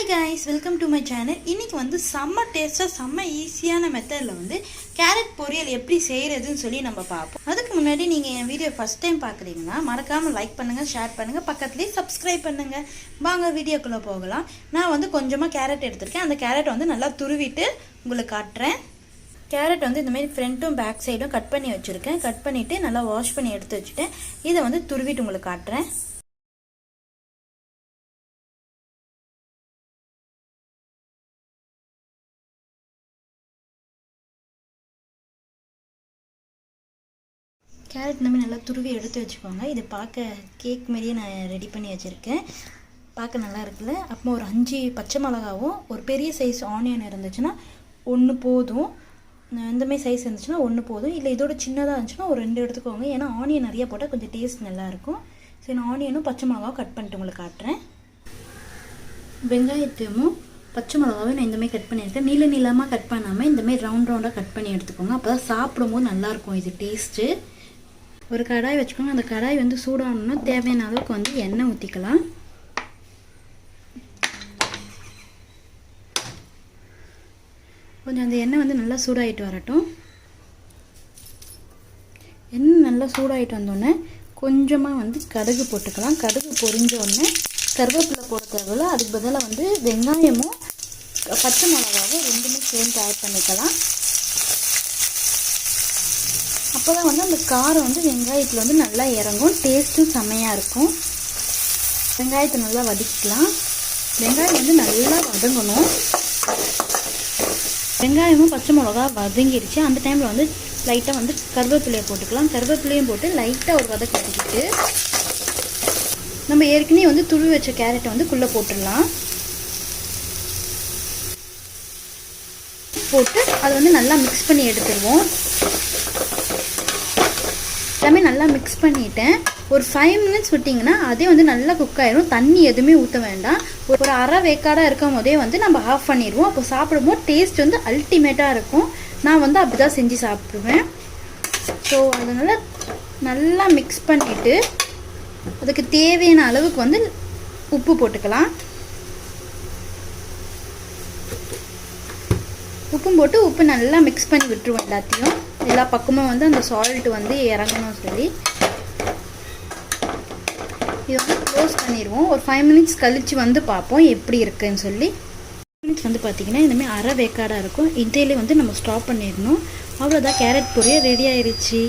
Hi guys, welcome to my channel. இன்றைக்கி வந்து செம்ம டேஸ்ட்டாக செம்ம ஈஸியான மெத்தடில் வந்து கேரட் பொரியல் எப்படி செய்கிறதுன்னு சொல்லி நம்ம பார்ப்போம். அதுக்கு முன்னாடி நீங்கள் என் வீடியோ ஃபஸ்ட் டைம் பார்க்குறீங்கன்னா மறக்காமல் லைக் பண்ணுங்கள், ஷேர் பண்ணுங்கள், பக்கத்துலேயே சப்ஸ்கிரைப் பண்ணுங்கள். வாங்க வீடியோக்குள்ளே போகலாம். நான் வந்து கொஞ்சமாக கேரட் எடுத்திருக்கேன். அந்த கேரட் வந்து நல்லா துருவிட்டு உங்களுக்கு காட்டுறேன். கேரட் வந்து இந்தமாரி ஃப்ரண்ட்டும் பேக் சைடும் கட் பண்ணி வச்சுருக்கேன். கட் பண்ணிவிட்டு நல்லா வாஷ் பண்ணி எடுத்து வச்சுட்டேன். இதை வந்து துருவிட்டு உங்களுக்கு காட்டுறேன். கேரட் இந்த மாதிரி நல்லா துருவி எடுத்து வச்சுக்கோங்க. இது பார்க்க கேக் மாதிரியே நான் ரெடி பண்ணி வச்சுருக்கேன். பார்க்க நல்லா இருக்குல்ல. அப்போ ஒரு 5 பச்சை மிளகாவும் ஒரு பெரிய சைஸ் ஆனியன் இருந்துச்சுன்னா 1 போதும். இந்தமாரி சைஸ் இருந்துச்சுன்னா 1 போதும். இல்லை இதோட சின்னதாக இருந்துச்சுன்னா ஒரு 2 எடுத்துக்கோங்க. ஏன்னா ஆனியன் நிறைய போட்டால் கொஞ்சம் டேஸ்ட் நல்லாயிருக்கும். சரி, நான் ஆனியனும் பச்சை மிளகாவும் கட் பண்ணிட்டு உங்களுக்கு காட்டுறேன். வெங்காயத்தையும் பச்சை மிளகாவும் நான் இந்தமாதிரி கட் பண்ணியிருக்கேன். நீள நீளமாக கட் பண்ணாமல் இந்தமாரி ரவுண்டாக கட் பண்ணி எடுத்துக்கோங்க. அப்போ தான் சாப்பிடும்போது நல்லாயிருக்கும் இது டேஸ்ட்டு. ஒரு கடாய் வச்சுக்கோங்க. அந்த கடாய் வந்து சூடாகணுன்னா தேவையான அளவுக்கு வந்து எண்ணெய் ஊற்றிக்கலாம். கொஞ்சம் அந்த எண்ணெய் வந்து நல்லா சூடாகிட்டு வரட்டும். எண்ணெய் நல்லா சூடாகிட்டு வந்தோடனே கொஞ்சமாக வந்து கடுகு போட்டுக்கலாம். கடுகு பொரிஞ்ச உடனே கருவேப்பிலை போட தேவையில்ல. அதுக்கு பதிலாக வந்து வெங்காயமும் பச்சை மிளகாவும் ரெண்டுமே சேர்ந்து ஆட் பண்ணிக்கலாம். அப்போ தான் வந்து அந்த காரம் வந்து வெங்காயத்தில் வந்து நல்லா இறங்கும். டேஸ்ட்டும் செம்மையாக இருக்கும். வெங்காயத்தை நல்லா வதக்கிக்கலாம். வெங்காயம் வந்து நல்லா வதங்கணும். வெங்காயமும் பச்சை மிளகா வதங்கிடுச்சு. அந்த டைமில் வந்து லைட்டாக வந்து கருவேப்பிலையை போட்டுக்கலாம். கருவேப்பிலையும் போட்டு லைட்டாக ஒரு வதக்கி வச்சுக்கிட்டு நம்ம ஏற்கனவே வந்து துருவி வச்ச கேரட்டை வந்து குள்ளே போட்டுடலாம். போட்டு அதை வந்து நல்லா மிக்ஸ் பண்ணி எடுத்துருவோம். எல்லாமே நல்லா மிக்ஸ் பண்ணிவிட்டேன். ஒரு 5 மினிட்ஸ் விட்டிங்கன்னா அதே வந்து நல்லா குக் ஆயிரும். தண்ணி எதுவுமே ஊற்ற வேண்டாம். ஒரு அரை வேக்காடாக இருக்கும் போதே வந்து நம்ம ஆஃப் பண்ணிடுவோம். அப்போ சாப்பிடும்போது டேஸ்ட் வந்து அல்டிமேட்டாக இருக்கும். நான் வந்து அப்படி தான் செஞ்சு சாப்பிடுவேன். ஸோ அதனால் நல்லா மிக்ஸ் பண்ணிவிட்டு அதுக்கு தேவையான அளவுக்கு வந்து உப்பு போட்டுக்கலாம். உப்பும் போட்டு உப்பு நல்லா மிக்ஸ் பண்ணி விட்டுருவோம். எல்லாத்தையும் எல்லா பக்கமும் வந்து அந்த சால்ட் வந்து இறங்கணும் சொல்லி இதை வந்து க்ளோஸ் பண்ணிடுவோம். ஒரு 5 மினிட்ஸ் கழித்து வந்து பார்ப்போம் எப்படி இருக்குன்னு சொல்லி. 5 மினிட்ஸ் வந்து பார்த்திங்கன்னா இந்தமாதிரி அரை வேக்காடாக இருக்கும். இதையிலே வந்து நம்ம ஸ்டாப் பண்ணிடணும். அவ்வளோதான், கேரட் பொரியல் ரெடி ஆயிடுச்சு.